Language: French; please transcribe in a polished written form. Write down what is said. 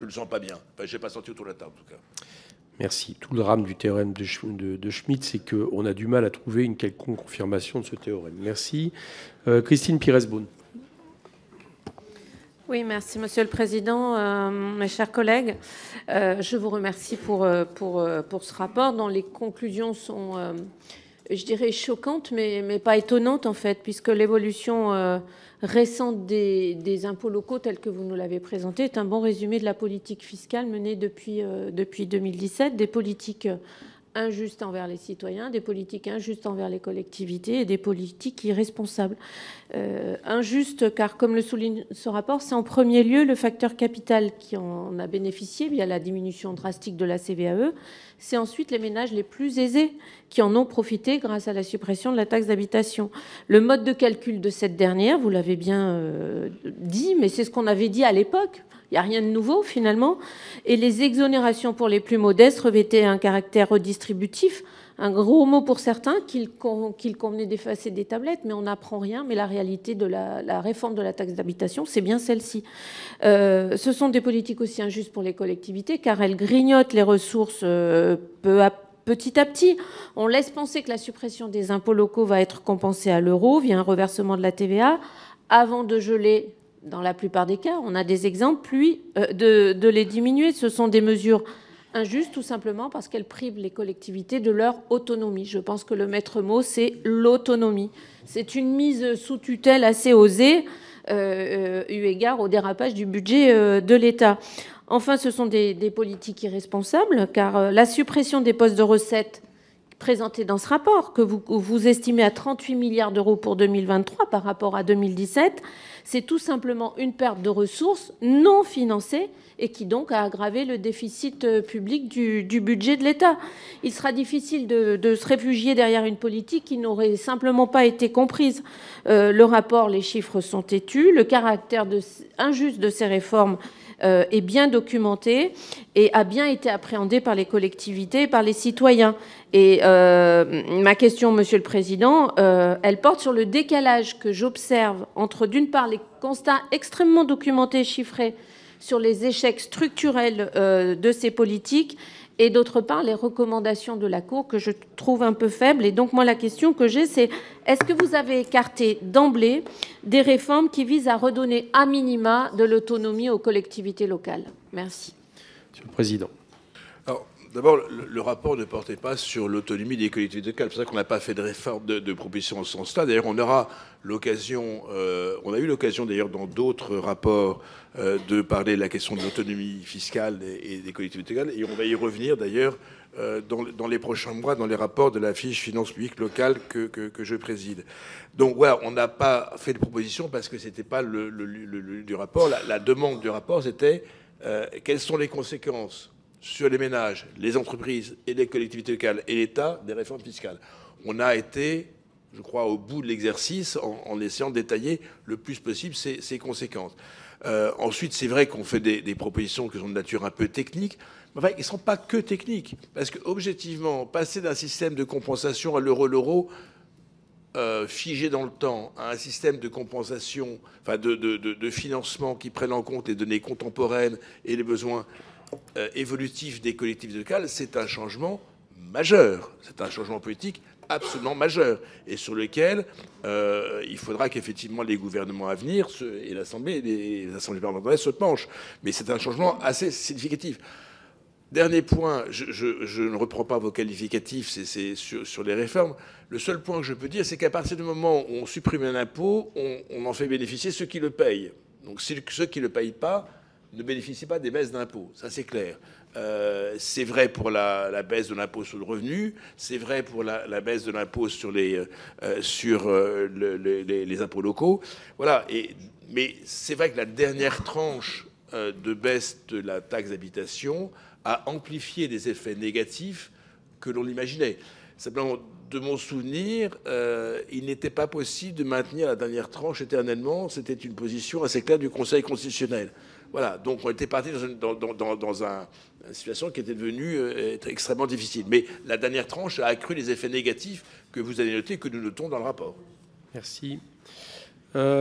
Je ne le sens pas bien. Enfin, je n'ai pas senti autour de la table, en tout cas. Merci. Tout le drame du théorème de Schmitt, c'est qu'on a du mal à trouver une quelconque confirmation de ce théorème. Merci. Christine Pires-Beaune. Oui, merci Monsieur le Président. Mes chers collègues, je vous remercie pour ce rapport dont les conclusions sont, je dirais, choquantes, mais pas étonnantes en fait, puisque l'évolution récente des impôts locaux tels que vous nous l'avez présenté est un bon résumé de la politique fiscale menée depuis 2017, des politiques injustes envers les citoyens, des politiques injustes envers les collectivités et des politiques irresponsables. Injustes car, comme le souligne ce rapport, c'est en premier lieu le facteur capital qui en a bénéficié via la diminution drastique de la CVAE. C'est ensuite les ménages les plus aisés qui en ont profité grâce à la suppression de la taxe d'habitation. Le mode de calcul de cette dernière, vous l'avez bien dit, mais c'est ce qu'on avait dit à l'époque. Il n'y a rien de nouveau finalement. Et les exonérations pour les plus modestes revêtaient un caractère redistributif, un gros mot pour certains qu'il convenait d'effacer des tablettes, mais on n'apprend rien. Mais la réalité de la réforme de la taxe d'habitation, c'est bien celle-ci. Ce sont des politiques aussi injustes pour les collectivités, car elles grignotent les ressources petit à petit. On laisse penser que la suppression des impôts locaux va être compensée à l'euro via un reversement de la TVA, avant de geler. Dans la plupart des cas, on a des exemples, puis de les diminuer. Ce sont des mesures injustes, tout simplement parce qu'elles privent les collectivités de leur autonomie. Je pense que le maître mot, c'est l'autonomie. C'est une mise sous tutelle assez osée, eu égard au dérapage du budget de l'État. Enfin, ce sont des politiques irresponsables, car la suppression des postes de recettes présenté dans ce rapport, que vous estimez à 38 milliards d'euros pour 2023 par rapport à 2017, c'est tout simplement une perte de ressources non financées et qui donc a aggravé le déficit public du budget de l'État. Il sera difficile de se réfugier derrière une politique qui n'aurait simplement pas été comprise. Le rapport, les chiffres sont têtus, le caractère injuste de ces réformes est bien documenté et a bien été appréhendé par les collectivités et par les citoyens. Et ma question, Monsieur le Président, elle porte sur le décalage que j'observe entre, d'une part, les constats extrêmement documentés et chiffrés sur les échecs structurels de ces politiques et, d'autre part, les recommandations de la Cour que je trouve un peu faibles. Et donc, moi, la question que j'ai, c'est est-ce que vous avez écarté d'emblée des réformes qui visent à redonner à minima de l'autonomie aux collectivités locales? Merci. Monsieur le Président. Alors, d'abord, le rapport ne portait pas sur l'autonomie des collectivités locales. C'est pour ça qu'on n'a pas fait de réforme de proposition en ce sens-là. D'ailleurs, on aura l'occasion, on a eu l'occasion d'ailleurs dans d'autres rapports de parler de la question de l'autonomie fiscale et des collectivités locales. Et on va y revenir d'ailleurs dans les prochains mois, dans les rapports de la fiche finances publiques locales que je préside. Donc voilà, on n'a pas fait de proposition parce que ce n'était pas du rapport. La demande du rapport, c'était quelles sont les conséquences sur les ménages, les entreprises et les collectivités locales et l'État des réformes fiscales. On a été, je crois, au bout de l'exercice en essayant de détailler le plus possible ces conséquences. Ensuite, c'est vrai qu'on fait des propositions qui sont de nature un peu technique, mais enfin, ils ne sont pas que techniques. Parce qu'objectivement, passer d'un système de compensation à l'euro figé dans le temps à un système de compensation, enfin de financement qui prenne en compte les données contemporaines et les besoins évolutif des collectivités locales, c'est un changement majeur. C'est un changement politique absolument majeur et sur lequel il faudra qu'effectivement les gouvernements à venir et les assemblées parlementaires se penchent. Mais c'est un changement assez significatif. Dernier point, je ne reprends pas vos qualificatifs, c'est sur les réformes. Le seul point que je peux dire, c'est qu'à partir du moment où on supprime un impôt, on en fait bénéficier ceux qui le payent. Donc ceux qui ne le payent pas ne bénéficient pas des baisses d'impôts. Ça, c'est clair. C'est vrai pour la baisse de l'impôt sur le revenu, c'est vrai pour la baisse de l'impôt sur les impôts locaux. Voilà. Mais c'est vrai que la dernière tranche de baisse de la taxe d'habitation a amplifié des effets négatifs que l'on imaginait. Simplement, de mon souvenir, il n'était pas possible de maintenir la dernière tranche éternellement. C'était une position assez claire du Conseil constitutionnel. Voilà, donc on était parti dans une situation qui était devenue extrêmement difficile. Mais la dernière tranche a accru les effets négatifs que vous avez notés, que nous notons dans le rapport. Merci.